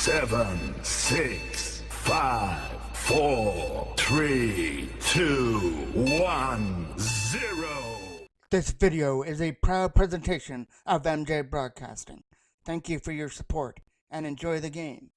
7, 6, 5, 4, 3, 2, 1, 0. This video is a proud presentation of MJ Broadcasting. Thank you for your support and enjoy the game.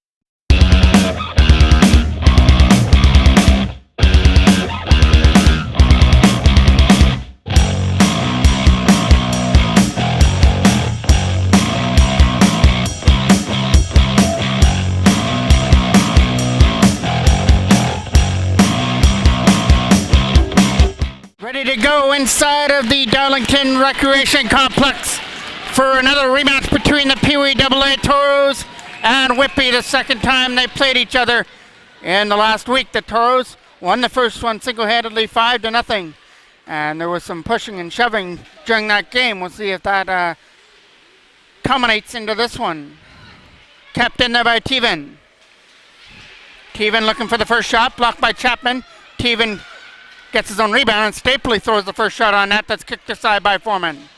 Ready to go inside of the Darlington Recreation Complex for another rematch between the Pee Wee AA Toros and Whitby. The second time they played each other in the last week. The Toros won the first one single-handedly 5-0, and there was some pushing and shoving during that game. We'll see if that culminates into this one. Kept in there by Teven. Teven looking for the first shot, blocked by Chapman. Teven gets his own rebound, and Stapley throws the first shot on net. That's kicked aside by Foreman.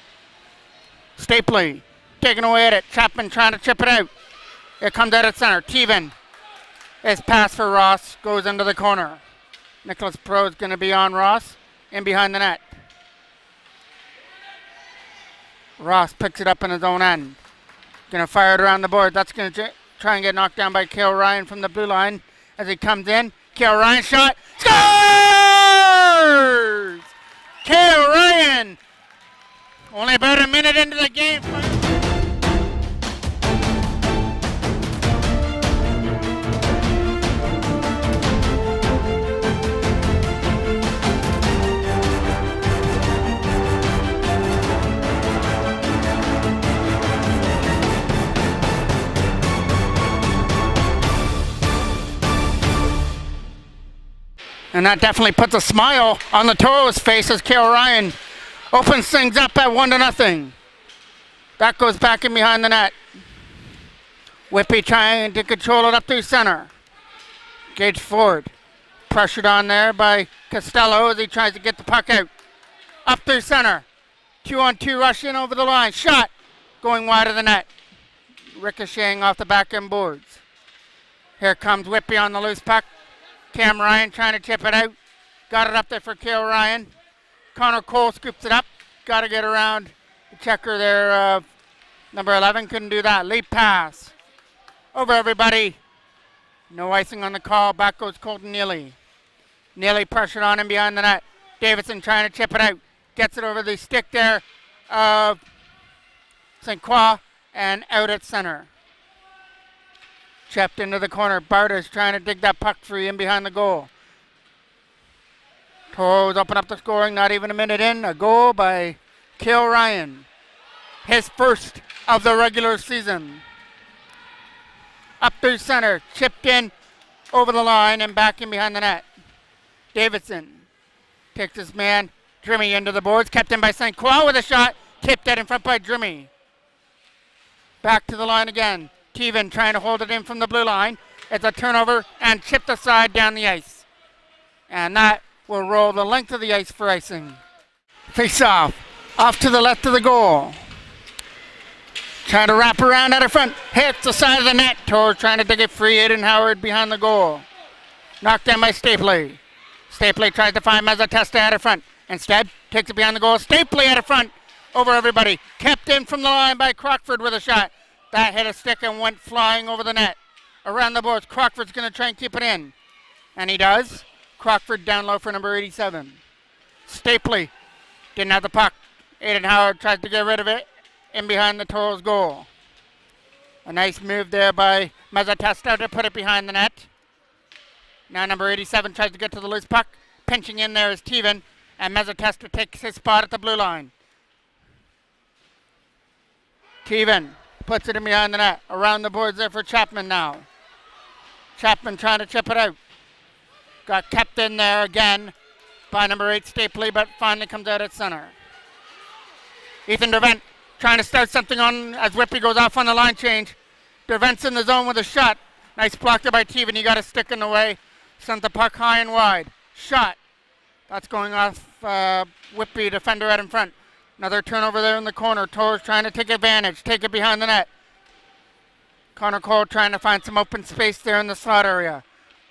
Stapley taking away at it. Chapman trying to chip it out. It comes out at center. Teven. His pass for Ross goes into the corner. Nicholas Pro is going to be on Ross in behind the net. Ross picks it up in his own end. Going to fire it around the board. That's going to try and get knocked down by Cale Ryan from the blue line as he comes in. Cale Ryan shot. Scores! Cale Ryan. Only about a minute into the game. And that definitely puts a smile on the Toros' face as Cale Ryan opens things up at 1-0. That goes back in behind the net. Whitby trying to control it up through center. Gage Ford pressured on there by Costello as he tries to get the puck out. Up through center. 2-on-2 rush in over the line. Shot going wide of the net. Ricocheting off the back end boards. Here comes Whitby on the loose puck. Cam Ryan trying to chip it out. Got it up there for Cale Ryan. Connor Cole scoops it up. Got to get around the checker there. Number 11 couldn't do that. Lead pass. Over everybody. No icing on the call. Back goes Colton Neely. Neely pressured on him behind the net. Davidson trying to chip it out. Gets it over the stick there of St. Croix and out at center. Chipped into the corner. Barta's trying to dig that puck free in behind the goal. Toros open up the scoring, not even a minute in. A goal by Cale Ryan. His first of the regular season. Up through center. Chipped in over the line and back in behind the net. Davidson takes his man. Drimmy into the boards. Kept in by St. Croix with a shot. Tipped that in front by Drimmy. Back to the line again. Teven trying to hold it in from the blue line. It's a turnover and chipped aside down the ice. And that will roll the length of the ice for icing. Face off to the left of the goal. Trying to wrap around out of front. Hits the side of the net. Toros trying to dig it free. Aiden Howard behind the goal. Knocked down by Stapley. Stapley tries to find Mazzatesta out of front. Instead, takes it behind the goal. Stapley out of front over everybody. Kept in from the line by Crockford with a shot. That hit a stick and went flying over the net. Around the boards, Crockford's going to try and keep it in. And he does. Crockford down low for number 87. Stapley didn't have the puck. Aiden Howard tries to get rid of it in behind the Toros goal. A nice move there by Mazzatesta to put it behind the net. Now number 87 tries to get to the loose puck. Pinching in there is Teven. And Mazzatesta takes his spot at the blue line. Teven puts it in behind the net. Around the boards there for Chapman now. Chapman trying to chip it out. Got kept in there again by number 8 Stapley, but finally comes out at center. Ethan Dervent trying to start something on as Whitby goes off on the line change. Dervent's in the zone with a shot. Nice block there by Teven. He got a stick in the way. Sent the puck high and wide. Shot. That's going off Whitby defender out in front. Another turnover there in the corner. Toros trying to take advantage. Take it behind the net. Connor Cole trying to find some open space there in the slot area,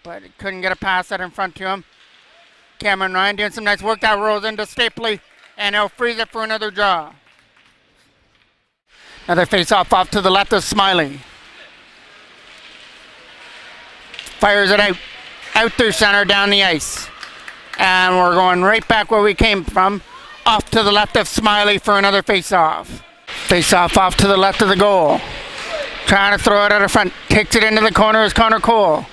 but he couldn't get a pass out in front to him. Cameron Ryan doing some nice work. That rolls into Stapley, and he'll freeze it for another draw. Another face-off off to the left of Smiley. Fires it out through center, down the ice. And we're going right back where we came from, off to the left of Smiley for another face-off. Face-off off to the left of the goal. Trying to throw it out of front. Takes it into the corner is Connor Cole.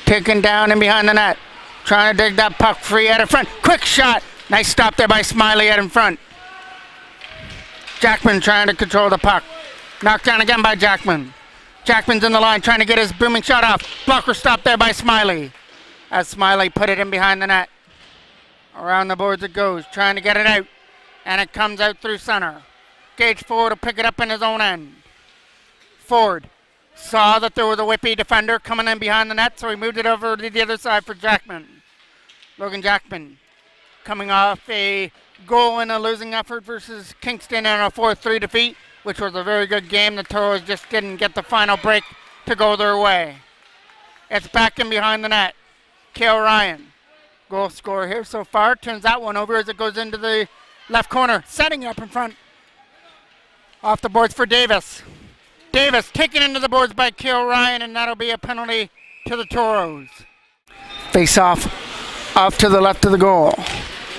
Taken down and behind the net. Trying to dig that puck free out of front. Quick shot. Nice stop there by Smiley out in front. Jackman trying to control the puck. Knocked down again by Jackman. Jackman's in the line trying to get his booming shot off. Blocker stop there by Smiley. As Smiley put it in behind the net. Around the boards it goes. Trying to get it out. And it comes out through center. Gage Ford will pick it up in his own end. Ford saw that there was a Whitby defender coming in behind the net, so he moved it over to the other side for Jackman. Logan Jackman coming off a goal in a losing effort versus Kingston in a 4-3 defeat, which was a very good game. The Toros just didn't get the final break to go their way. It's back in behind the net. Cale Ryan, goal scorer here so far, turns that one over as it goes into the left corner, setting up in front. Off the boards for Davis. Davis taken into the boards by Cale Ryan, and that'll be a penalty to the Toros. Face off to the left of the goal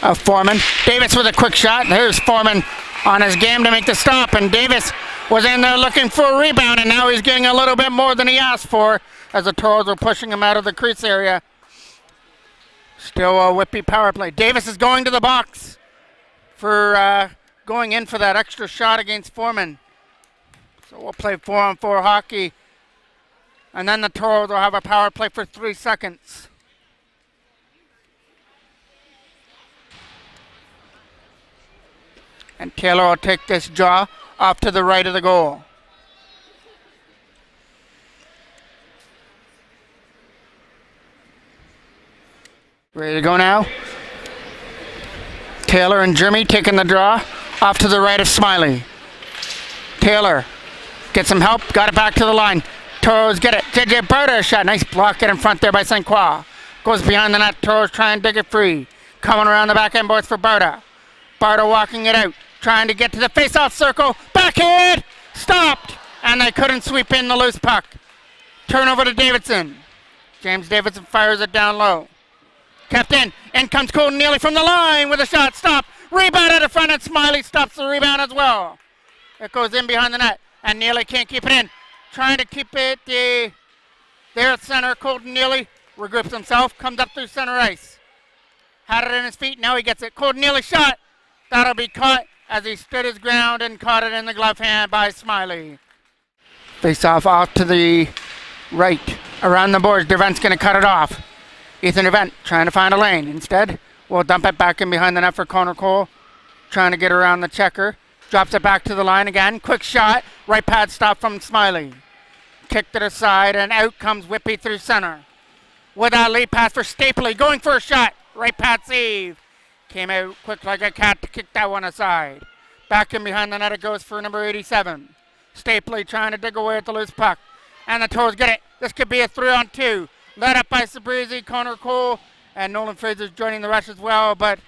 of Foreman. Davis with a quick shot. There's Foreman on his game to make the stop, and Davis was in there looking for a rebound, and now he's getting a little bit more than he asked for as the Toros were pushing him out of the crease area. Still a Whitby power play. Davis is going to the box for going in for that extra shot against Foreman. So we'll play 4-on-4 hockey, and then the Toros will have a power play for 3 seconds. And Taylor will take this draw off to the right of the goal. Ready to go now? Taylor and Jeremy taking the draw off to the right of Smiley. Taylor gets some help, got it back to the line. Toros get it. JJ Barta shot. Nice block get in front there by St. Croix. Goes behind the net. Toros try and dig it free. Coming around the back end boards for Barta. Barta walking it out. Trying to get to the face-off circle. Backhand! Stopped! And they couldn't sweep in the loose puck. Turnover to Davidson. James Davidson fires it down low. Kept in. In comes Colton Neely from the line with a shot. Stop. Rebound out of front, and Smiley stops the rebound as well. It goes in behind the net, and Neely can't keep it in. Trying to keep it there at center. Colton Neely regroups himself, comes up through center ice. Had it in his feet, now he gets it. Colton Neely shot. That'll be caught as he stood his ground and caught it in the glove hand by Smiley. Face off to the right. Around the boards, Dervent's going to cut it off. Ethan Dervent trying to find a lane. Instead, we'll dump it back in behind the net for Connor Cole. Trying to get around the checker. Drops it back to the line again. Quick shot. Right pad stop from Smiley. Kicked it aside, and out comes Whitby through center. With that lead pass for Stapley. Going for a shot. Right pad save. Came out quick like a cat to kick that one aside. Back in behind the net it goes for number 87. Stapley trying to dig away at the loose puck. And the Toros get it. This could be a 3-on-2. Led up by Sabrizi, Connor Cole, and Nolan Fraser's joining the rush as well, but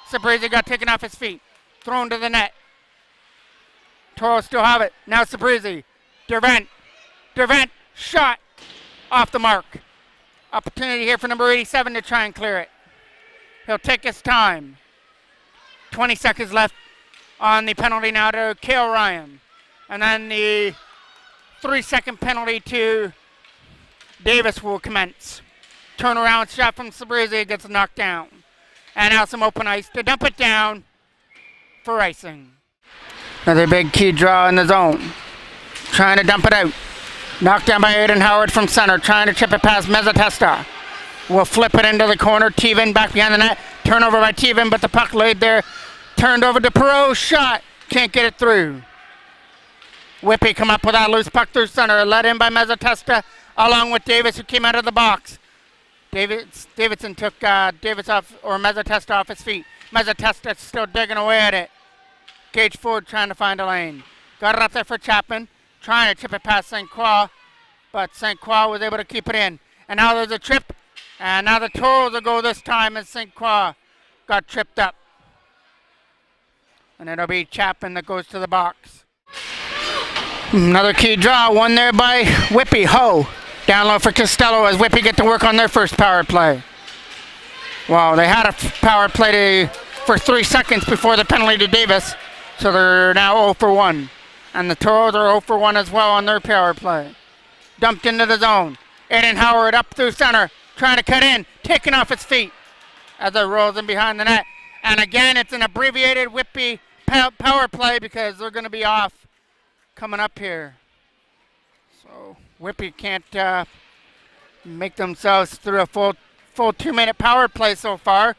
Sabrizi got taken off his feet. Thrown to the net. Toros still have it. Now Sabrizi. Dervent. Shot. Off the mark. Opportunity here for number 87 to try and clear it. He'll take his time. 20 seconds left on the penalty now to Cale Ryan. And then the 3-second penalty to Davis will commence. Turnaround shot from Sabrizi gets knocked down. And now some open ice to dump it down for icing. Another big key draw in the zone. Trying to dump it out. Knocked down by Aiden Howard from center. Trying to chip it past Mezzatesta. Will flip it into the corner. Teven back behind the net. Turnover by Teven, but the puck laid there. Turned over to Perot. Shot. Can't get it through. Whitby come up with that loose puck through center. Led in by Mezzatesta along with Davis, who came out of the box. Davidson took Davis off, or Mezzatesta off his feet. Mezzatesta still digging away at it. Gage Ford trying to find a lane. Got it up there for Chapman. Trying to chip it past St. Croix. but St. Croix was able to keep it in. And now there's a trip, and now the Toros will go this time as St. Croix got tripped up. And it'll be Chapman that goes to the box. Another key draw, won there by Whitby. Ho, down low for Costello as Whitby get to work on their first power play. Wow, they had a power play for 3 seconds before the penalty to Davis, so they're now 0 for 1. And the Toros are 0 for 1 as well on their power play. Dumped into the zone. Aiden Howard up through center, trying to cut in, taking off his feet as it rolls in behind the net. And again, it's an abbreviated Whitby power play because they're going to be off coming up here. So Whitby can't make themselves through a full 2-minute power play so far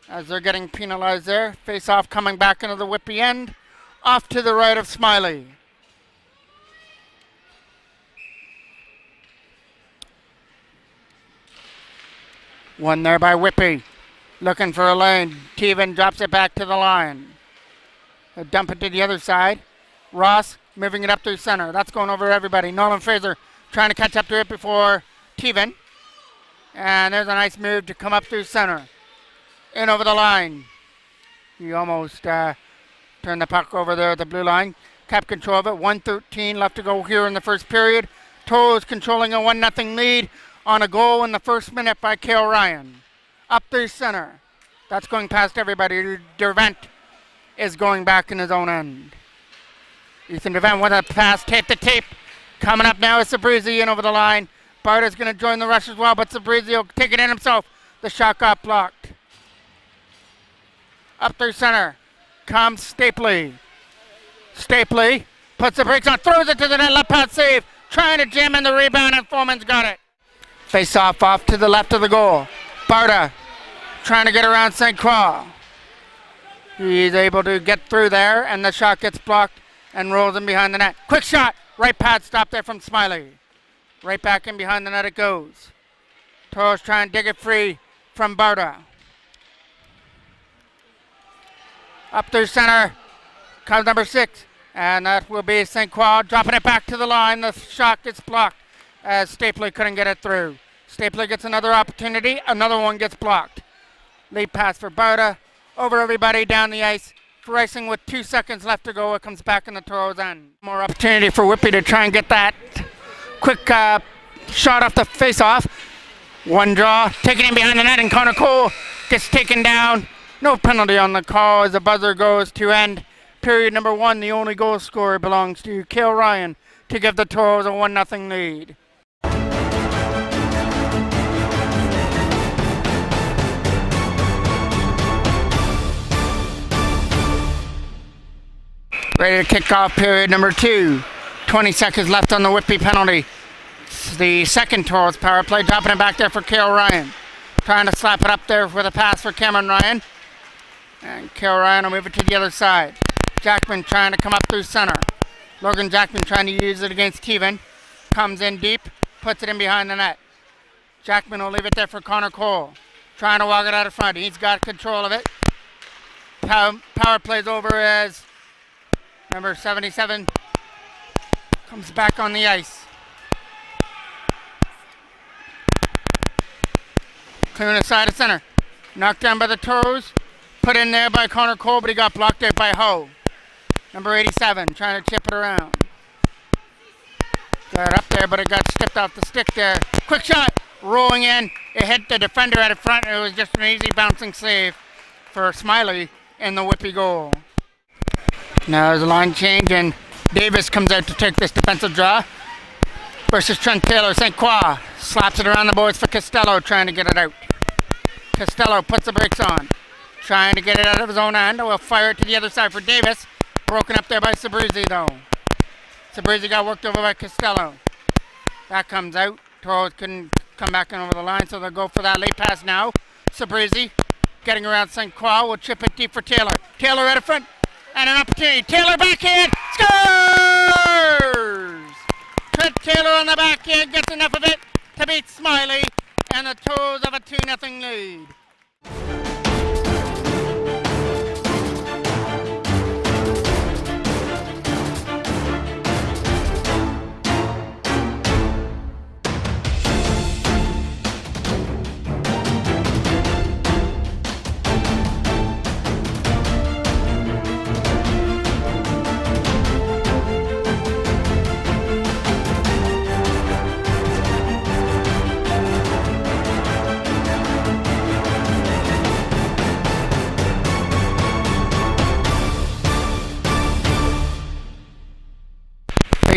as they're getting penalized there. Face off coming back into the Whitby end, off to the right of Smiley. One there by Whitby, looking for a lane. Teven drops it back to the line. They dump it to the other side. Ross moving it up through center. That's going over everybody. Nolan Fraser trying to catch up to it before Teven. And there's a nice move to come up through center. In over the line. He almost turned the puck over there at the blue line. Kept control of it. 1:13 left to go here in the first period. Toros controlling a 1-0 lead on a goal in the first minute by Cale Ryan. Up through center. That's going past everybody. Dervent is going back in his own end. Ethan Dervent with a pass, tape to tape. Coming up now is Sabrizi in over the line. Barta's going to join the rush as well, but Sabrizi will take it in himself. The shot got blocked. Up through center comes Stapley. Stapley puts the brakes on, throws it to the net, left pass save. Trying to jam in the rebound, and Foreman's got it. Face off to the left of the goal. Barta trying to get around St. Croix. He's able to get through there, and the shot gets blocked and rolls in behind the net. Quick shot, right pad stop there from Smiley. Right back in behind the net it goes. Toros trying to dig it free from Barta. Up through center comes number 6, and that will be St. Croix dropping it back to the line. The shot gets blocked as Stapley couldn't get it through. Stapley gets another opportunity. Another one gets blocked. Lead pass for Barta. Over everybody down the ice. Racing with 2 seconds left to go. It comes back in the Toros end. More opportunity for Whitby to try and get that quick shot off the face-off. One draw. Taken in behind the net, and Connor Cole gets taken down. No penalty on the call as the buzzer goes to end period number 1. The only goal scorer belongs to Cale Ryan to give the Toros a 1-0 lead. Ready to kick off period number 2. 20 seconds left on the Whitby penalty. It's the second Toros power play. Dropping it back there for Cale Ryan. Trying to slap it up there with a pass for Cameron Ryan. And Cale Ryan will move it to the other side. Jackman trying to come up through center. Logan Jackman trying to use it against Teven. Comes in deep. Puts it in behind the net. Jackman will leave it there for Connor Cole. Trying to walk it out of front. He's got control of it. Power plays over as number 77 comes back on the ice. Clearing the side of center. Knocked down by the Toros. Put in there by Connor Cole, but he got blocked out by Ho. Number 87 trying to chip it around. Got it up there, but it got stripped off the stick there. Quick shot. Rolling in. It hit the defender at the front. It was just an easy bouncing save for Smiley in the Whitby goal. Now there's a line change, and Davis comes out to take this defensive draw versus Trent Taylor. St. Croix slaps it around the boards for Costello, trying to get it out. Costello puts the brakes on, trying to get it out of his own end. Will fire it to the other side for Davis. Broken up there by Sabrizi, though. Sabrizi got worked over by Costello. That comes out. Toros couldn't come back in over the line, so they'll go for that late pass now. Sabrizi getting around St. Croix will chip it deep for Taylor. Taylor at the front. And an opportunity. Taylor backhand. Scores! Trent Taylor on the backhand gets enough of it to beat Smiley. And the Toros have a 2-0 lead.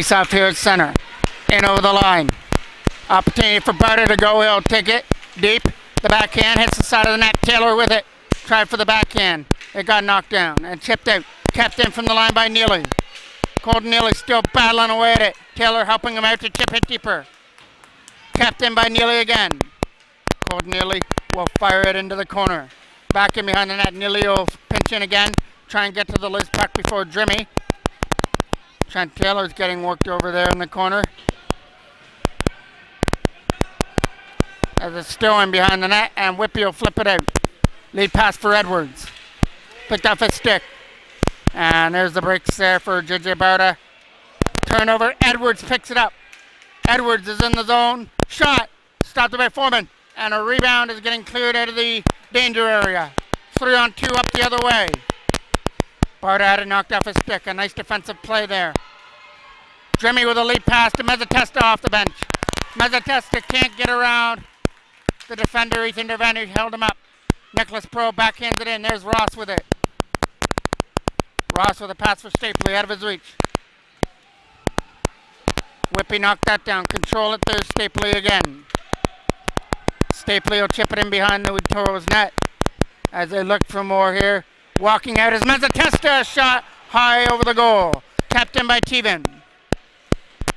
Face off here at center. In over the line. Opportunity for Barter to go. He'll take it deep. The backhand hits the side of the net. Taylor with it. Tried for the backhand. It got knocked down and chipped out. Kept in from the line by Neely. Colton Neely still battling away at it. Taylor helping him out to chip it deeper. Kept in by Neely again. Colton Neely will fire it into the corner. Back in behind the net. Neely will pinch in again. Try and get to the loose puck before Drimmy. Trent Taylor's getting worked over there in the corner. As it's still in behind the net, and Whitby will flip it out. Lead pass for Edwards. Picked off his stick. And there's the breaks there for JJ Barta. Turnover. Edwards picks it up. Edwards is in the zone. Shot. Stopped by Foreman. And a rebound is getting cleared out of the danger area. 3-on-2 up the other way. Barta had it knocked off his stick. A nice defensive play there. Drimmy with a lead pass to Mezzatesta off the bench. Mezzatesta can't get around the defender. Ethan Devaney held him up. Nicholas Pro backhands it in. There's Ross with it. Ross with a pass for Stapley out of his reach. Whitby knocked that down. Control it there. Stapley again. Stapley will chip it in behind the Toros net as they look for more here. Walking out is Mezzatesta. Shot high over the goal. Tapped in by Teven.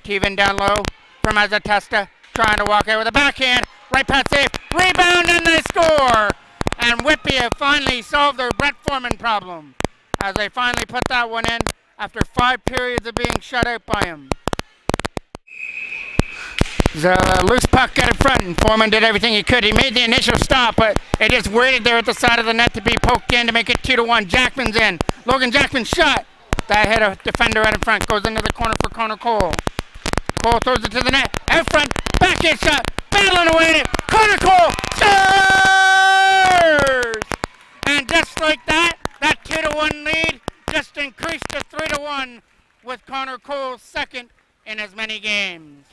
Teven down low for Mezzatesta. Trying to walk out with a backhand. Right pass safe. Rebound and they score. And Whitby have finally solved their Brett Foreman problem as they finally put that one in after 5 periods of being shut out by him. The loose puck got in front and Foreman did everything he could. He made the initial stop, but it just waited there at the side of the net to be poked in to make it 2-1. Jackman's in. Logan Jackman's shot. That hit a defender right in front. Goes into the corner for Connor Cole. Cole throws it to the net. Out front. Backhand shot. Battling away at it. Connor Cole scores! And just like that, that 2-1 lead just increased to 3-1 with Connor Cole second in as many games.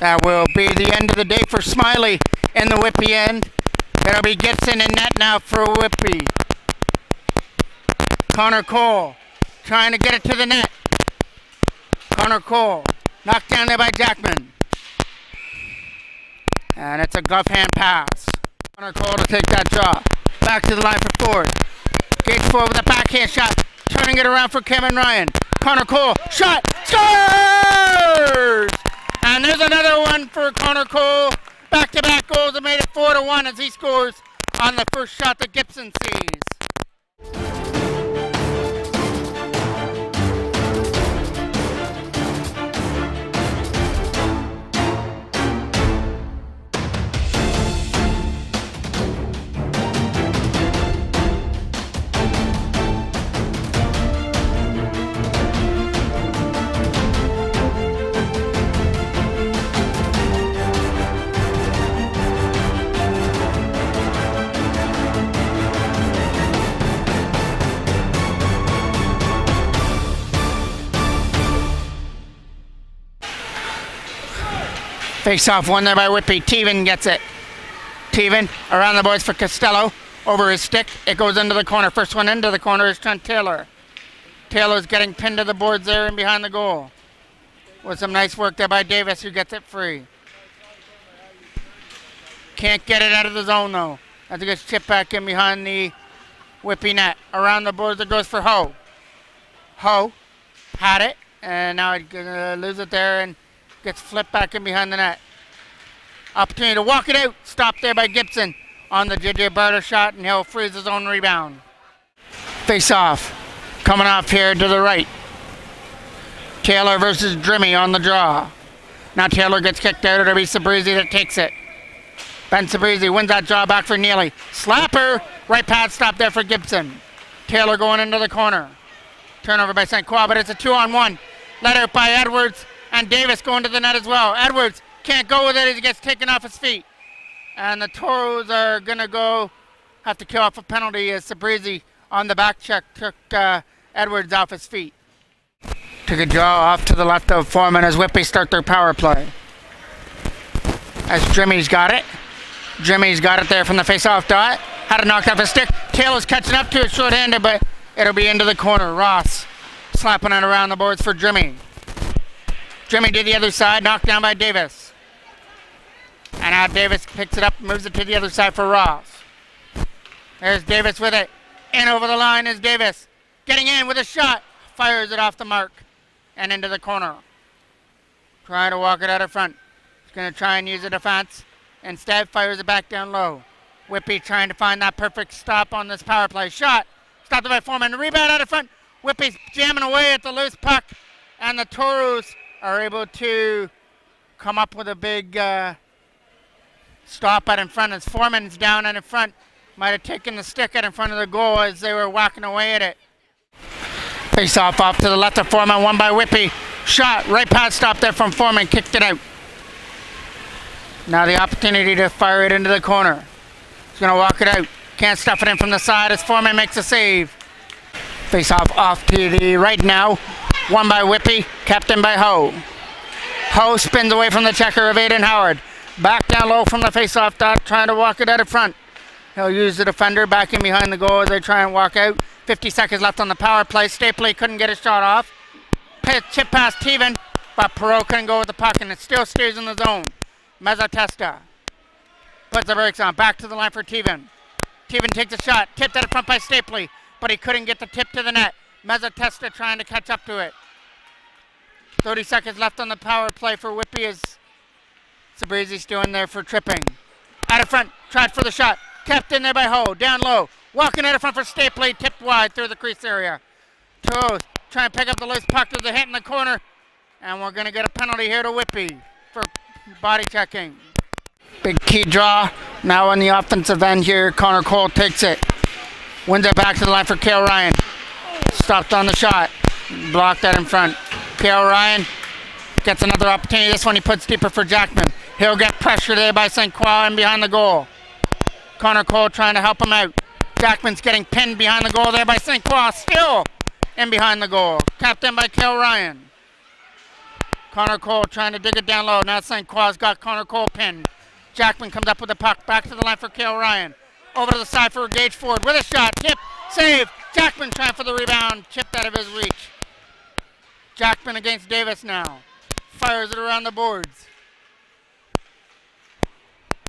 That will be the end of the day for Smiley in the Whitby end. It'll be Gibson in net now for Whitby. Connor Cole trying to get it to the net. Connor Cole knocked down there by Jackman. And it's a glove hand pass. Connor Cole to take that draw. Back to the line for Ford. Gage Ford with a backhand shot. Turning it around for Kevin Ryan. Connor Cole, shot, scores! And there's another one for Connor Cole. Back-to-back goals that made it 4-1 as he scores on the first shot that Gibson sees. Face off one there by Whitby. Teven gets it. Teven around the boards for Costello. Over his stick. It goes into the corner. First one into the corner is Trent Taylor. Taylor's getting pinned to the boards there and behind the goal. With some nice work there by Davis who gets it free. Can't get it out of the zone though. As it gets chipped back in behind the Whitby net. Around the boards it goes for Ho. Ho had it. And now he's going to lose it there and gets flipped back in behind the net. Opportunity to walk it out. Stopped there by Gibson on the JJ Barter shot, and he'll freeze his own rebound. Face off. Coming off here to the right. Taylor versus Drimmy on the draw. Now Taylor gets kicked out. It'll be Sabrizi that takes it. Ben Sabrizi wins that draw back for Neely. Slapper. Right pad stop there for Gibson. Taylor going into the corner. Turnover by St. Croix, but it's a 2-on-1. Let out by Edwards, and Davis going to the net as well. Edwards can't go with it as he gets taken off his feet. And the Toros are going to have to kill off a penalty as Sabrizi on the back check took Edwards off his feet. Took a draw off to the left of Foreman as Whitby start their power play. As Drimmy's got it. Drimmy's got it there from the face-off dot. Had it knocked off his stick. Taylor's catching up to it short-handed, but it'll be into the corner. Ross slapping it around the boards for Drimmy. Drimmy to the other side, knocked down by Davis. And now Davis picks it up, moves it to the other side for Ross. There's Davis with it. In over the line is Davis. Getting in with a shot. Fires it off the mark and into the corner. Trying to walk it out of front. He's going to try and use a defense. Instead, fires it back down low. Whitby trying to find that perfect stop on this power play. Shot. Stopped by Foreman. Rebound out of front. Whitby's jamming away at the loose puck. And the Toros are able to come up with a big stop out in front as Foreman's down out in front. Might have taken the stick out in front of the goal as they were whacking away at it. Face off to the left of Foreman. Won by Whitby. Shot. Right pad stop there from Foreman. Kicked it out. Now the opportunity to fire it into the corner. He's going to walk it out. Can't stuff it in from the side as Foreman makes a save. Face off to the right now. Won by Whitby. Kept in by Ho. Ho spins away from the checker of Aiden Howard. Back down low from the face-off dot. Trying to walk it out of front. He'll use the defender back in behind the goal as they try and walk out. 50 seconds left on the power play. Stapley couldn't get a shot off. Chip past Teven, but Perot couldn't go with the puck, and it still stays in the zone. Mezzatesta puts the brakes on. Back to the line for Teven. Teven takes a shot. Tipped out in front by Stapley, but he couldn't get the tip to the net. Mezzatesta trying to catch up to it. 30 seconds left on the power play for Whitby as Sabrizi's still in there for tripping. Out of front, tried for the shot. Kept in there by Ho. Down low. Walking out of front for Stapley. Tipped wide through the crease area. Toes trying to pick up the loose puck. There's a hit in the corner. And we're going to get a penalty here to Whitby for body checking. Big key draw. Now on the offensive end here, Connor Cole takes it. Wins it back to the line for Cale Ryan. Stopped on the shot. Blocked that in front. Cale Ryan gets another opportunity. This one he puts deeper for Jackman. He'll get pressure there by St. Croix and behind the goal. Connor Cole trying to help him out. Jackman's getting pinned behind the goal there by St. Croix. Still in behind the goal. Capped in by Cale Ryan. Connor Cole trying to dig it down low. Now St. Croix's got Connor Cole pinned. Jackman comes up with the puck. Back to the line for Cale Ryan. Over to the side for Gage Ford with a shot. Tip. Save. Jackman trying for the rebound. Chipped out of his reach. Jackman against Davis now. Fires it around the boards.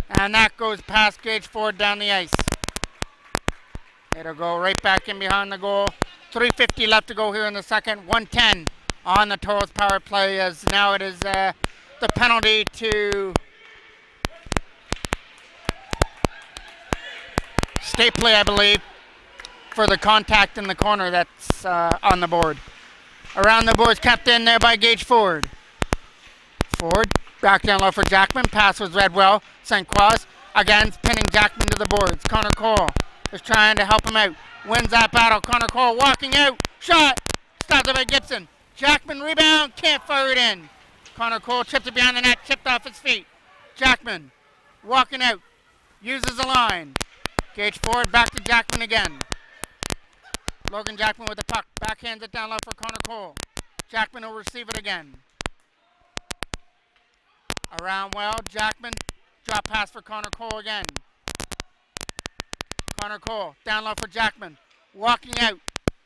And that goes past Gage Ford down the ice. It'll go right back in behind the goal. 3:50 left to go here in the second. 1:10 on the Toros power play as now it is the penalty to Stapley, I believe, for the contact in the corner that's on the board. Around the boards, kept in there by Gage Ford. Ford back down low for Jackman. Pass was read well. St. Croix again pinning Jackman to the boards. Connor Cole is trying to help him out. Wins that battle. Connor Cole walking out. Shot. Stopped by Gibson. Jackman rebound. Can't fire it in. Connor Cole chipped it behind the net. Chipped off his feet. Jackman walking out. Uses the line. Gage Ford back to Jackman again. Logan Jackman with the puck. Backhands it down low for Connor Cole. Jackman will receive it again. Around well. Jackman. Drop pass for Connor Cole again. Connor Cole down low for Jackman. Walking out.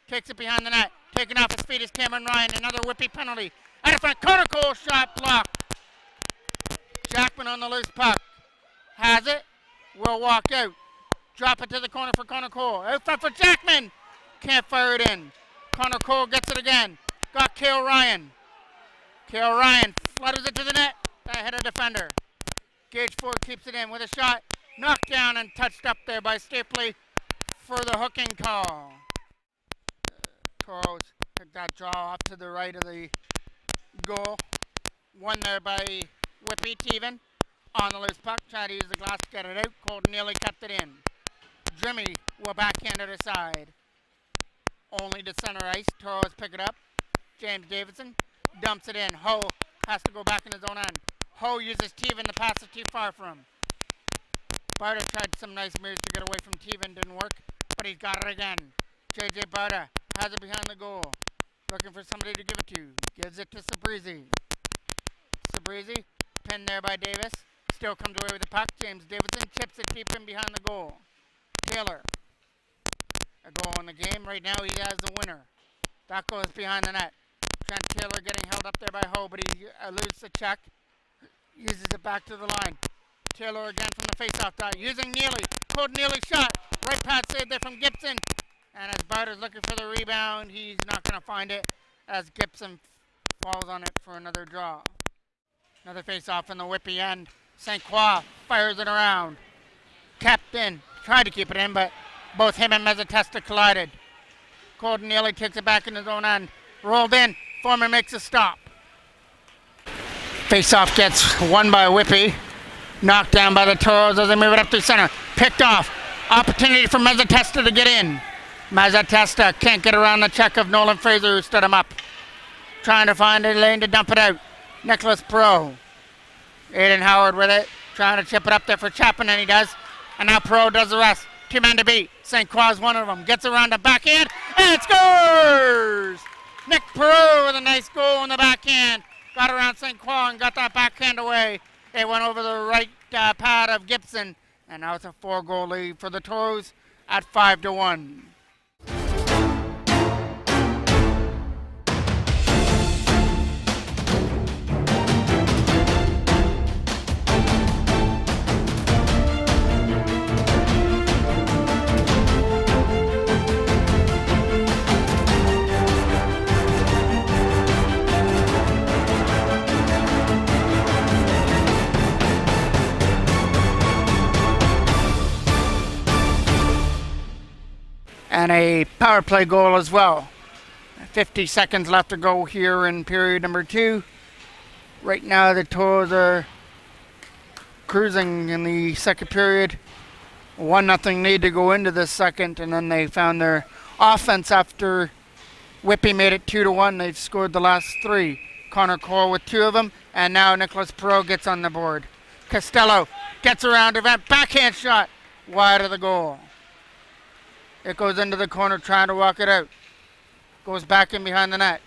Takes it behind the net. Taking off his feet is Cameron Ryan. Another Whitby penalty. Out of front. Connor Cole shot blocked. Jackman on the loose puck. Has it. Will walk out. Drop it to the corner for Connor Cole. Out front for Jackman. Can't fire it in. Connor Cole gets it again. Got Cale Ryan. Cale Ryan flutters it to the net. That hit a defender. Gage Ford keeps it in with a shot. Knocked down and touched up there by Stapley for the hooking call. Toros took that draw off to the right of the goal. Won there by Whitby Teven. On the loose puck, tried to use the glass to get it out. Colton nearly kept it in. Jimmy will backhand it aside. Only to center ice. Toros pick it up. James Davidson dumps it in. Ho has to go back in his own end. Ho uses Teven to pass it too far for him. Barta tried some nice moves to get away from Teven. Didn't work, but he's got it again. JJ Barta has it behind the goal. Looking for somebody to give it to. Gives it to Sabrizi. Sabrizi, pinned there by Davis. Still comes away with the puck. James Davidson chips it deep in behind the goal. Taylor. A goal in the game. Right now he has the winner. That goes behind the net. Trent Taylor getting held up there by Ho, but he eludes the check. Uses it back to the line. Taylor again from the face-off dot. Using Neely. Pulled Neely shot. Right pass saved there from Gibson. And as Barter's looking for the rebound, he's not going to find it as Gibson falls on it for another draw. Another face-off in the Whitby end. St. Croix fires it around. Tapped in. Tried to keep it in, but both him and Mezzatesta collided. Colton Neely takes it back in his own end. Rolled in. Foreman makes a stop. Face-off gets won by Whitby. Knocked down by the Toros as they move it up to center. Picked off. Opportunity for Mezzatesta to get in. Mezzatesta can't get around the check of Nolan Fraser, who stood him up. Trying to find a lane to dump it out. Nicholas Pro. Aiden Howard with it. Trying to chip it up there for Chapman, and he does. And now Pro does the rest. 2 men to beat. St. Croix one of them. Gets around the backhand and scores! Nick Pro with a nice goal in the backhand. Got around St. Croix and got that backhand away. It went over the right pad of Gibson. And now it's a 4-goal lead for the Toros at 5-1. And a power play goal as well. 50 seconds left to go here in period number 2. Right now the Toros are cruising in the second period. 1-0 lead to go into the second, and then they found their offense after Whitby made it 2-1. They've scored the last 3. Connor Cole with 2 of them, and now Nicholas Perot gets on the board. Costello gets around event, backhand shot wide of the goal. It goes into the corner, trying to walk it out. Goes back in behind the net.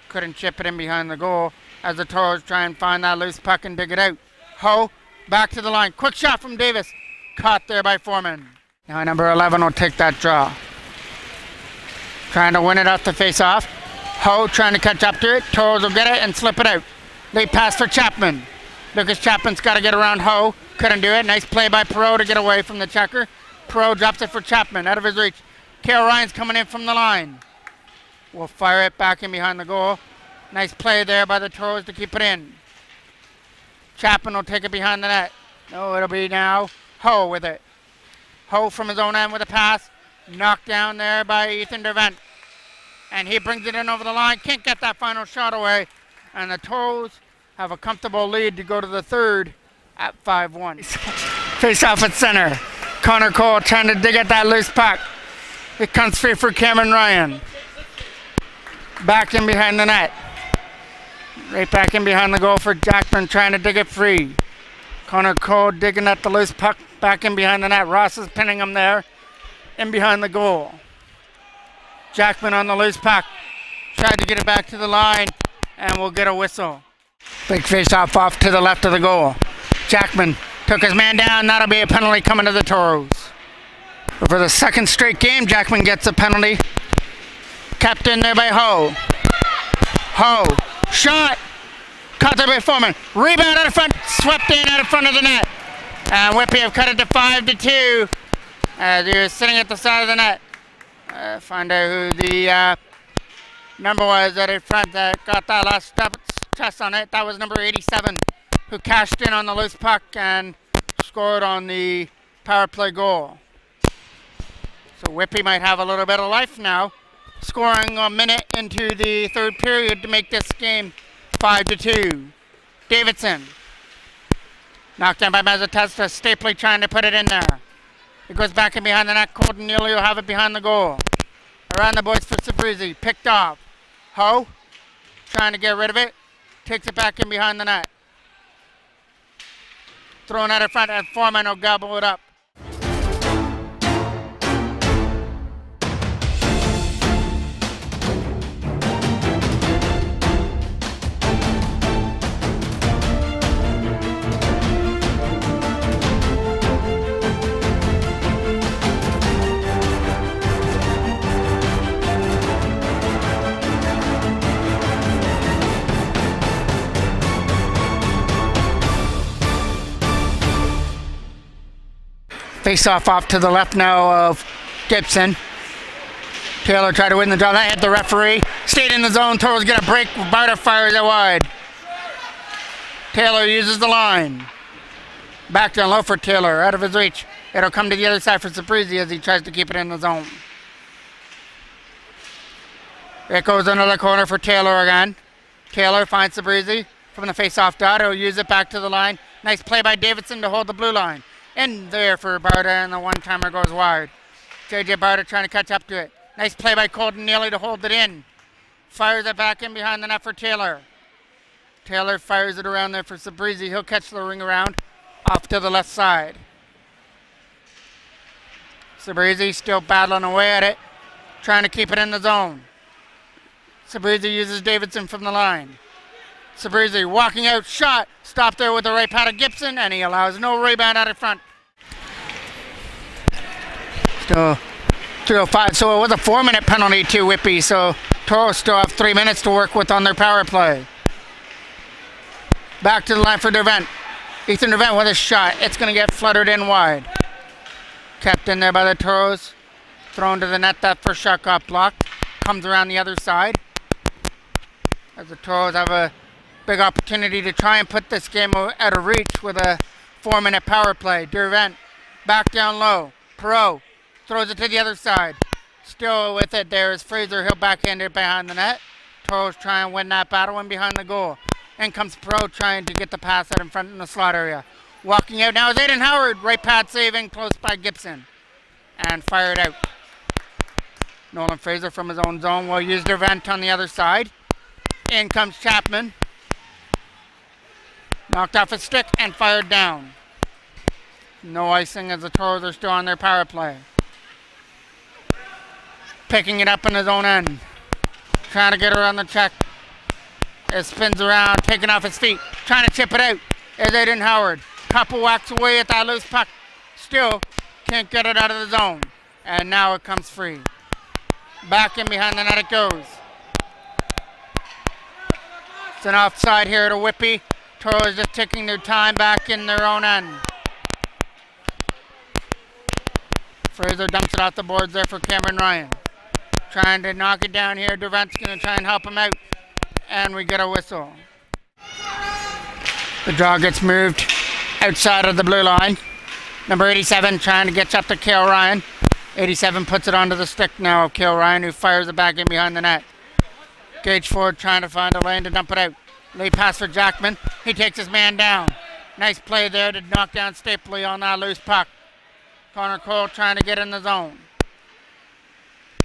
Couldn't chip it in behind the goal as the Toros try and find that loose puck and dig it out. Ho, back to the line. Quick shot from Davis. Caught there by Foreman. Now number 11 will take that draw. Trying to win it off the face-off. Ho trying to catch up to it. Toros will get it and slip it out. Late pass for Chapman. Lucas Chapman's got to get around Ho. Couldn't do it. Nice play by Perot to get away from the checker. Pro drops it for Chapman, out of his reach. Kale Ryan's coming in from the line. Will fire it back in behind the goal. Nice play there by the Toros to keep it in. Chapman will take it behind the net. No, it'll be now Ho with it. Ho from his own end with a pass. Knocked down there by Ethan Dervent. And he brings it in over the line. Can't get that final shot away. And the Toros have a comfortable lead to go to the third at 5-1. Face off at center. Connor Cole trying to dig at that loose puck. It comes free for Cameron Ryan. Back in behind the net. Right back in behind the goal for Jackman trying to dig it free. Connor Cole digging at the loose puck back in behind the net. Ross is pinning him there in behind the goal. Jackman on the loose puck. Tried to get it back to the line and we'll get a whistle. Big face off to the left of the goal. Jackman took his man down. That'll be a penalty coming to the Toros. For the second straight game, Jackman gets a penalty. Kept in there by Ho. Ho. Shot. Caught there by Foreman. Rebound out of front. Swept in out of front of the net. And Whitby have cut it to 5-2. As he was sitting at the side of the net. Find out who the number was that in front that got that last test on it. That was number 87. who cashed in on the loose puck and scored on the power play goal. So Whitby might have a little bit of life now, scoring a minute into the third period to make this game 5-2. Davidson. Knocked down by Mazzatesta. Stapley trying to put it in there. It goes back in behind the net. Colton Neely will have it behind the goal. Around the boards for Sabrizi. Picked off. Ho. Trying to get rid of it. Takes it back in behind the net. Thrown out in front, and Foreman will gobble it up. Face off to the left now of Gibson. Taylor tried to win the draw. That hit the referee. Stayed in the zone. Toros get a break. Barta fires it wide. Taylor uses the line. Back down low for Taylor. Out of his reach. It'll come to the other side for Sabrizi as he tries to keep it in the zone. It goes another corner for Taylor again. Taylor finds Sabrizi from the face-off dot. He'll use it back to the line. Nice play by Davidson to hold the blue line. In there for Barta, and the one-timer goes wide. J.J. Barta trying to catch up to it. Nice play by Colton Neely to hold it in. Fires it back in behind the net for Taylor. Taylor fires it around there for Sabrizi. He'll catch the ring around off to the left side. Sabrizi still battling away at it, trying to keep it in the zone. Sabrizi uses Davidson from the line. Sabrizi walking out, shot, stopped there with the right pad of Gibson, and he allows no rebound out in front. Still 3:05, so it was a 4-minute penalty to Whitby, so Toros still have 3 minutes to work with on their power play. Back to the line for Dervent. Ethan Dervent with a shot. It's going to get fluttered in wide. Kept in there by the Toros. Thrown to the net. That first shot got blocked. Comes around the other side. As the Toros have a big opportunity to try and put this game out of reach with a 4-minute power play. Dervent back down low. Perot throws it to the other side. Still with it there is Fraser. He'll backhand it behind the net. Toros try and win that battle in behind the goal. In comes Perot trying to get the pass out in front in the slot area. Walking out now is Aiden Howard. Right pad saving close by Gibson. And fired out. Nolan Fraser from his own zone will use Dervent on the other side. In comes Chapman. Knocked off his stick and fired down. No icing as the Toros are still on their power play. Picking it up in his own end. Trying to get around the check. It spins around, taking off his feet. Trying to chip it out is Aiden Howard. Couple whacks away at that loose puck. Still can't get it out of the zone. And now it comes free. Back in behind the net it goes. It's an offside here to Whitby. Toros just taking their time back in their own end. Fraser dumps it off the boards there for Cameron Ryan. Trying to knock it down here. Dervent's going to try and help him out. And we get a whistle. The draw gets moved outside of the blue line. Number 87 trying to get up to Cale Ryan. 87 puts it onto the stick now of Cale Ryan, who fires it back in behind the net. Gage Ford trying to find a lane to dump it out. Late pass for Jackman. He takes his man down. Nice play there to knock down Stapley on that loose puck. Connor Cole trying to get in the zone.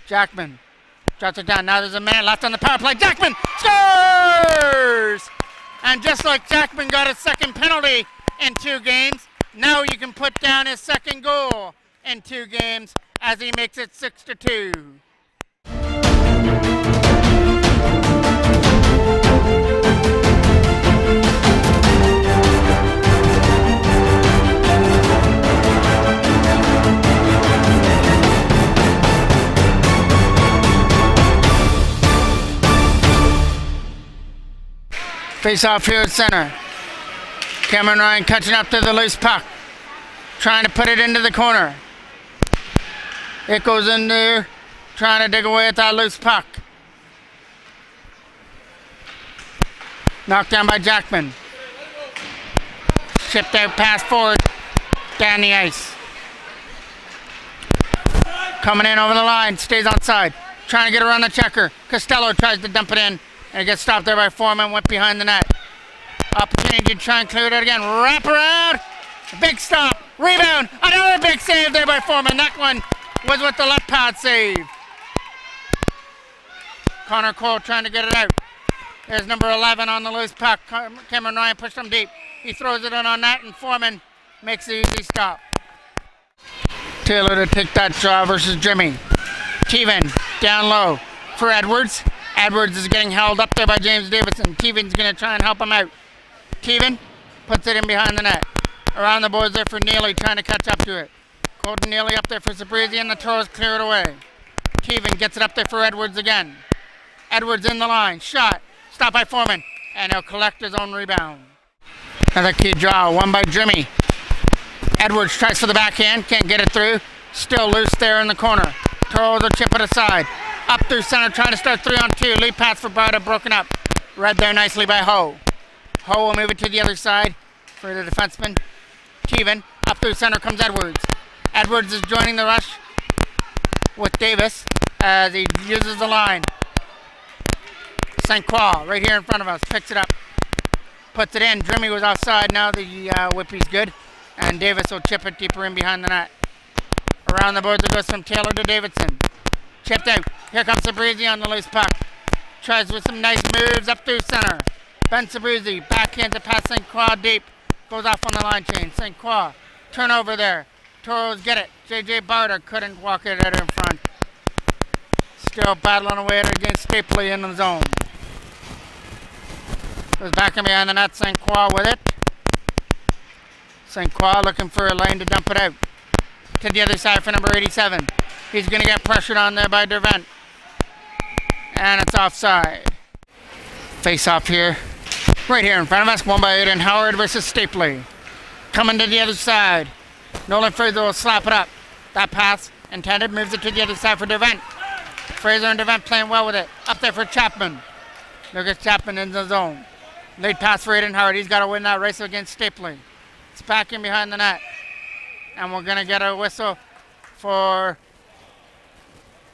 Jackman drops it down. Now there's a man left on the power play. Jackman scores! And just like Jackman got his second penalty in 2 games, now you can put down his second goal in 2 games as he makes it 6-2. Face off here at center. Cameron Ryan catching up to the loose puck. Trying to put it into the corner. It goes in there. Trying to dig away at that loose puck. Knocked down by Jackman. Chipped out, pass forward, down the ice. Coming in over the line, stays onside. Trying to get around the checker. Costello tries to dump it in, and it gets stopped there by Foreman, went behind the net. Opportunity to try and clear it out again. Wrap around, big stop, rebound, another big save there by Foreman. That one was with the left pad save. Connor Cole trying to get it out. There's number 11 on the loose puck. Cameron Ryan pushed him deep. He throws it in on net, and Foreman makes the easy stop. Taylor to take that draw versus Jimmy. Teven down low for Edwards. Edwards is getting held up there by James Davidson. Teven's going to try and help him out. Teven puts it in behind the net. Around the boards there for Neely, trying to catch up to it. Colton Neely up there for Sabrizi, and the Toros clear it away. Teven gets it up there for Edwards again. Edwards in the line. Shot. Stopped by Foreman. And he'll collect his own rebound. Another key draw. Won by Jimmy. Edwards tries for the backhand. Can't get it through. Still loose there in the corner. Toros will chip it aside. Up through center. Trying to start 3-on-2. Lead pass for Barda. Broken up. Read there nicely by Ho. Ho will move it to the other side for the defenseman. Teven. Up through center comes Edwards. Edwards is joining the rush with Davis as he uses the line. St. Croix right here in front of us. Picks it up. Puts it in. Jimmy was offside. Now the Whitby's good. And Davis will chip it deeper in behind the net. Around the boards it goes from Taylor to Davidson. Chipped out. Here comes Sabrizi on the loose puck. Tries with some nice moves up through center. Ben Sabrizi backhands it past St. Croix deep. Goes off on the line change. St. Croix. Turnover there. Toros get it. J.J. Barter couldn't walk it out in front. Still battling away against Stapley in the zone. Goes back in behind the net. St. Croix with it. St. Croix looking for a lane to dump it out. To the other side for number 87. He's going to get pressured on there by Dervent. And it's offside. Face off here. Right here in front of us. Won by Aiden Howard versus Stapley. Coming to the other side. Nolan Fraser will slap it up. That pass intended. Moves it to the other side for Dervent. Fraser and Dervent playing well with it. Up there for Chapman. Lucas Chapman in the zone. Lead pass for Aiden Howard. He's got to win that race against Stapley. It's back in behind the net. And we're going to get a whistle for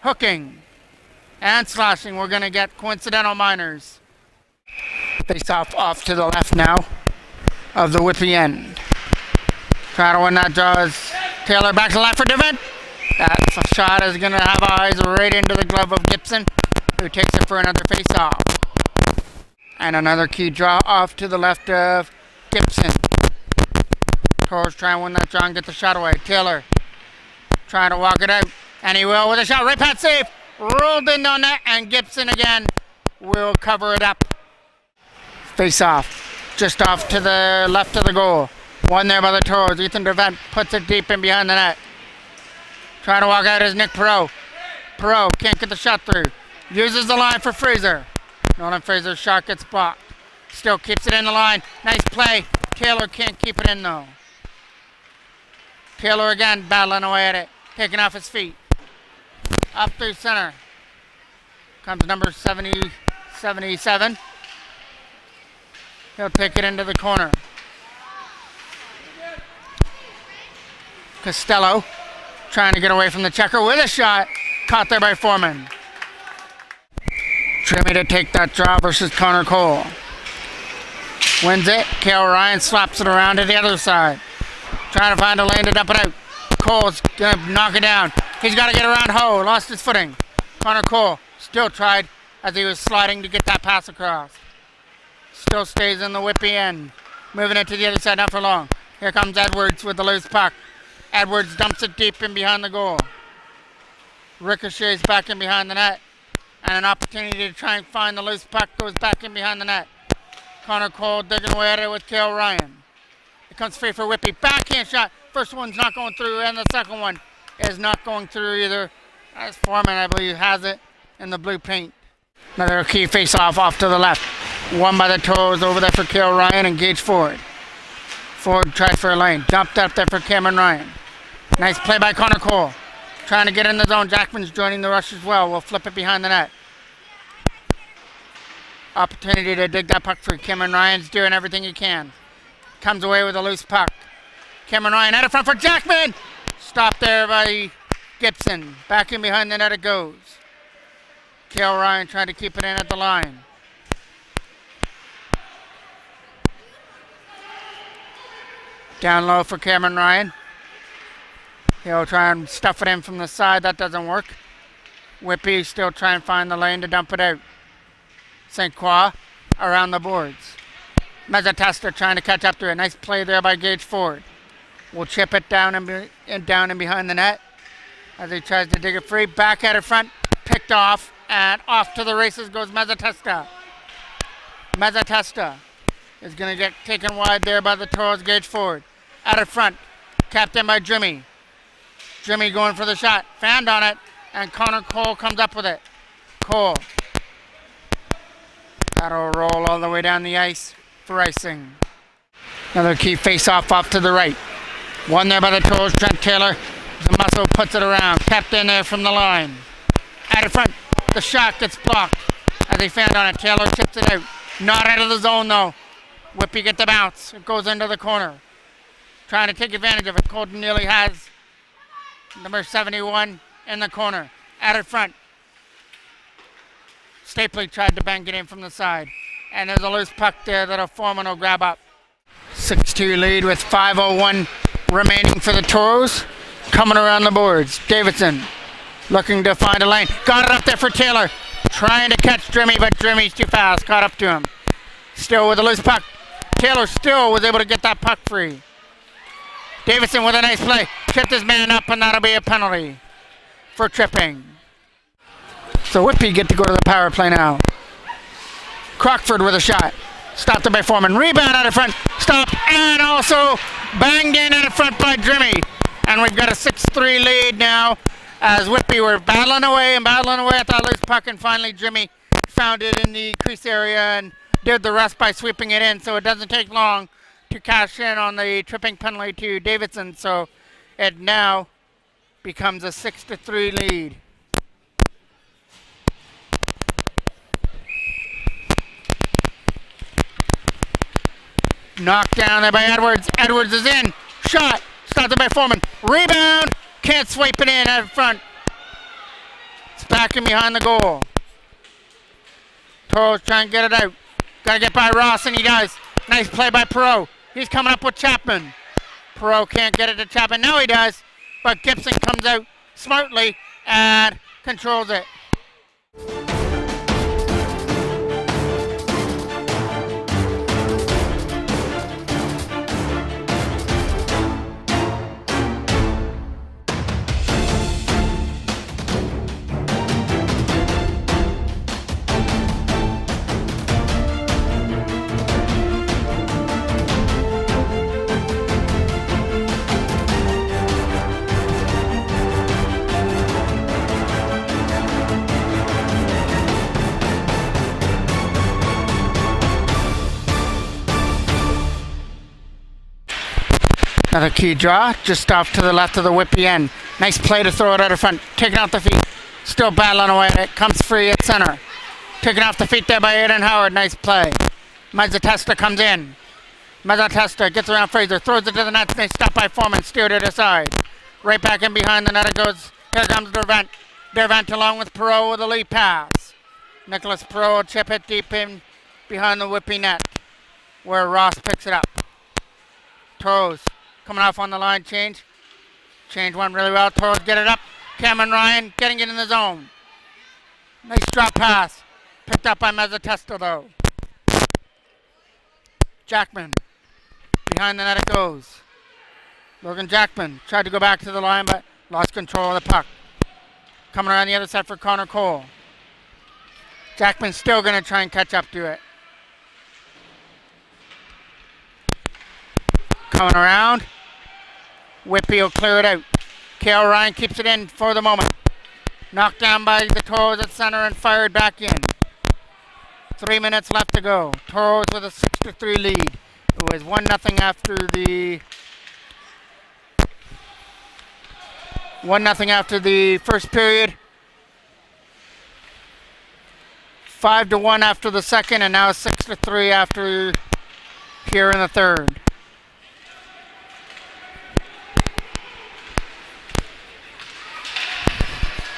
hooking and slashing. We're going to get coincidental minors. Face off to the left now of the Whitby end. Trying to win that draw is Taylor back to the left for Dervent. That shot is going to have eyes right into the glove of Gibson, who takes it for another face-off. And another key draw off to the left of Gibson. Toros trying to win that draw and get the shot away. Taylor trying to walk it out, and he will with a shot. Right pad save. Rolled in on that, and Gibson again will cover it up. Face-off. Just off to the left of the goal. One there by the Toros. Ethan Dervent puts it deep in behind the net. Trying to walk out is Nick Perot. Perot can't get the shot through. Uses the line for Fraser. Nolan Fraser's shot gets blocked. Still keeps it in the line. Nice play. Taylor can't keep it in though. Taylor again battling away at it. Taking off his feet. Up through center. Comes number 77. He'll take it into the corner. Costello trying to get away from the checker with a shot. Caught there by Foreman. Jimmy to take that draw versus Connor Cole. Wins it. Kale Ryan slaps it around to the other side. Trying to find a lane to dump it out. Cole's going to knock it down. He's got to get around Ho. Lost his footing. Connor Cole still tried as he was sliding to get that pass across. Still stays in the Whitby end. Moving it to the other side, not for long. Here comes Edwards with the loose puck. Edwards dumps it deep in behind the goal. Ricochets back in behind the net. And an opportunity to try and find the loose puck goes back in behind the net. Connor Cole digging away at it with Kale Ryan. It comes free for Whitby. Backhand shot. First one's not going through, and the second one is not going through either. As Foreman, I believe, has it in the blue paint. Another key face-off off to the left. Won by the Toros over there for Kale Ryan. Engaged forward. Ford tries for a lane. Dumped up there for Cameron Ryan. Nice play by Connor Cole. Trying to get in the zone. Jackman's joining the rush as well. We'll flip it behind the net. Opportunity to dig that puck free. Cameron Ryan's doing everything he can. comes away with a loose puck. Cameron Ryan out of front for Jackman. Stopped there by Gibson. Back in behind the net it goes. Cale Ryan trying to keep it in at the line. Down low for Cameron Ryan. He'll try and stuff it in from the side. That doesn't work. Whitby still trying to find the lane to dump it out. St. Croix around the boards. Mezzatesta trying to catch up to it. Nice play there by Gage Ford. Will chip it down and down and behind the net as he tries to dig it free. Back at it front. Picked off. And off to the races goes Mezzatesta. Mezzatesta is going to get taken wide there by the Toros Gage Ford. Out of front. Captained by Jimmy. Jimmy going for the shot. Fanned on it. And Connor Cole comes up with it. Cole. That'll roll all the way down the ice for icing. Another key face-off off to the right. One there by the Toros. Trent Taylor. The muscle puts it around. Kept in there from the line. Out of front. The shot gets blocked as he fanned on it. Taylor chips it out. Not out of the zone though. Whitby get the bounce. It goes into the corner. Trying to take advantage of it. Colton nearly has number 71 in the corner. Out of front. Stapley tried to bank it in from the side. And there's a loose puck there that a Foreman will grab up. 6-2 lead with 5:01 remaining for the Toros. Coming around the boards. Davidson looking to find a lane. Got it up there for Taylor. Trying to catch Drimmy, but Drimmy's too fast. Caught up to him. Still with a loose puck. Taylor still was able to get that puck free. Davidson with a nice play. Tripped his man up, and that'll be a penalty for tripping. So Whitby get to go to the power play now. Crockford with a shot. Stopped it by Foreman. Rebound out of front. Stopped and also banged in out of front by Drimmy. And we've got a 6-3 lead now as Whitby were battling away at that loose puck, and finally Drimmy found it in the crease area and did the rest by sweeping it in. So it doesn't take long to cash in on the tripping penalty to Davidson. So it now becomes a 6-3 lead. Knocked down there by Edwards. Edwards is in. Shot. Stopped it by Foreman. Rebound. Can't swipe it in out front. It's back in behind the goal. Toros trying to get it out. Got to get by Ross, and he does. Nice play by Perot. He's coming up with Chapman. Perot can't get it to Chapman. Now he does. But Gibson comes out smartly and controls it. Another key draw, just off to the left of the Whitby end. Nice play to throw it out of front. Taken off the feet. Still battling away at it. Comes free at center. Taken off the feet there by Aiden Howard. Nice play. Mezzatesta comes in. Mezzatesta gets around Fraser. Throws it to the net. Nice stop by Foreman. Steered it aside. Right back in behind the net it goes. Here comes Dervent. Dervent along with Perot with a lead pass. Nicholas Perot chip it deep in behind the Whitby net, where Ross picks it up. Toros coming off on the line, change. Change one really well. Toros get it up. Cameron Ryan getting it in the zone. Nice drop pass. Picked up by Mezzatesta though. Jackman. Behind the net it goes. Logan Jackman tried to go back to the line but lost control of the puck. Coming around the other side for Connor Cole. Jackman's still going to try and catch up to it. Coming around. Whitby will clear it out. Cale Ryan keeps it in for the moment. Knocked down by the Toros at center and fired back in. 3 minutes left to go. Toros with a 6-3 lead. It was 1-0 after the 1-0 after the first period. 5-1 after the second, and now 6-3 after here in the third.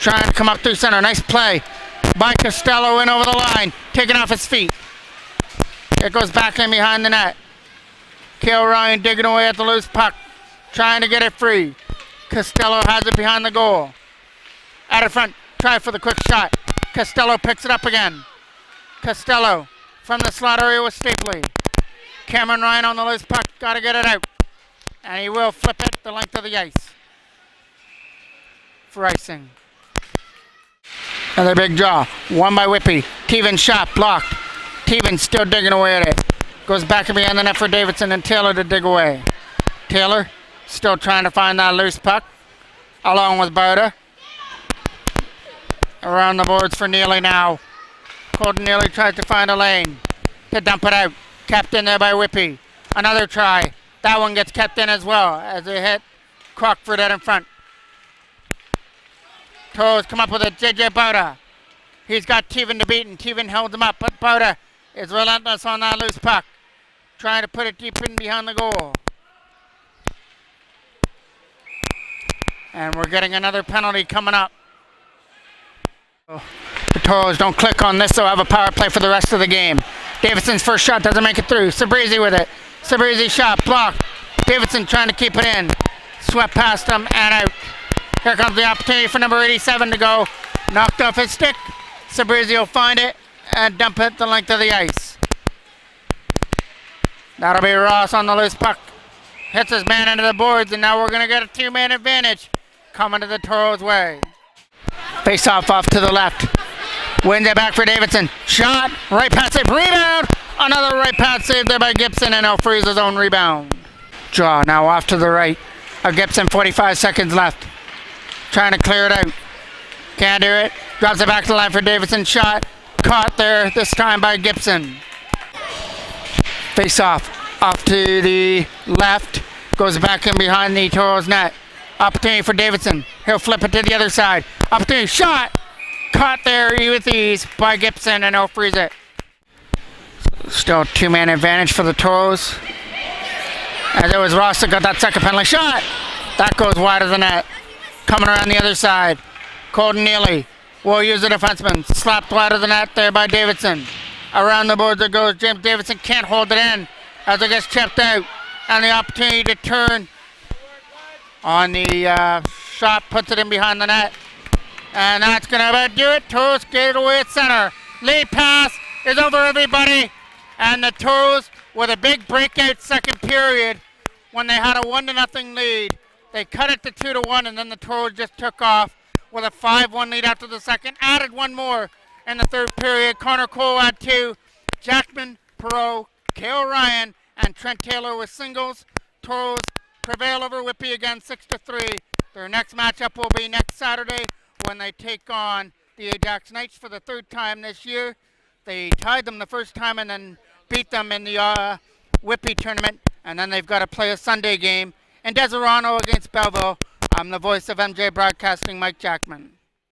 trying to come up through center. Nice play by Costello in over the line, taking off his feet. It goes back in behind the net. Cale Ryan digging away at the loose puck, trying to get it free. Costello has it behind the goal. Out in front, try for the quick shot. Costello picks it up again. Costello from the slot area with Stapley. Cameron Ryan on the loose puck, got to get it out. And he will flip it the length of the ice for icing. Another big draw, won by Whitby. Teven shot, blocked. Teven still digging away at it. Goes back and behind the net for Davidson and Taylor to dig away. Taylor still trying to find that loose puck, along with Boda. Around the boards for Neely now. Colton Neely tries to find a lane to dump it out. Kept in there by Whitby. Another try. That one gets kept in as well as they hit Crockford out in front. Toros come up with it. JJ Boda. He's got Teven to beat and Teven held him up, but Boda is relentless on that loose puck. Trying to put it deep in behind the goal. And we're getting another penalty coming up. The Toros don't click on this, so have a power play for the rest of the game. Davidson's first shot doesn't make it through. Sabrizi with it. Sabrizi shot blocked. Davidson trying to keep it in. Swept past him and out. Here comes the opportunity for number 87 to go. Knocked off his stick. Sabrizi will find it and dump it the length of the ice. That'll be Ross on the loose puck. Hits his man into the boards, and now we're going to get a two-man advantage coming to the Toros' way. Face off to the left. Wins it back for Davidson. Shot, right pad save, rebound. Another right pad save there by Gibson, and he'll freeze his own rebound. Draw now off to the right of Gibson, 45 seconds left. Trying to clear it out. Can't do it. Drops it back to the line for Davidson. Shot, caught there this time by Gibson. Face off to the left. Goes back in behind the Toros net. Opportunity for Davidson. He'll flip it to the other side. Opportunity, shot! Caught there with ease by Gibson, and he'll freeze it. Still two-man advantage for the Toros. As it was Ross that got that second penalty shot. That goes wide of the net. Coming around the other side. Colton Neely will use the defenseman. Slapped wide of the net there by Davidson. Around the boards it goes. James Davidson can't hold it in as it gets chipped out. And the opportunity to turn on the shot puts it in behind the net. And that's going to about do it. Toros get it away at center. Lead pass is over everybody. And the Toros with a big breakout second period when they had a 1-0 lead. They cut it to 2-1, and then the Toros just took off with a 5-1 lead after the second. Added one more in the third period. Connor Cole had two. Jackman, Perot, Cale Ryan, and Trent Taylor with singles. Toros prevail over Whitby again 6-3. Their next matchup will be next Saturday when they take on the Ajax Knights for the third time this year. They tied them the first time and then beat them in the Whitby tournament. And then they've got to play a Sunday game in Deserano against Belleville. I'm the voice of MJ Broadcasting, Mike Jackman.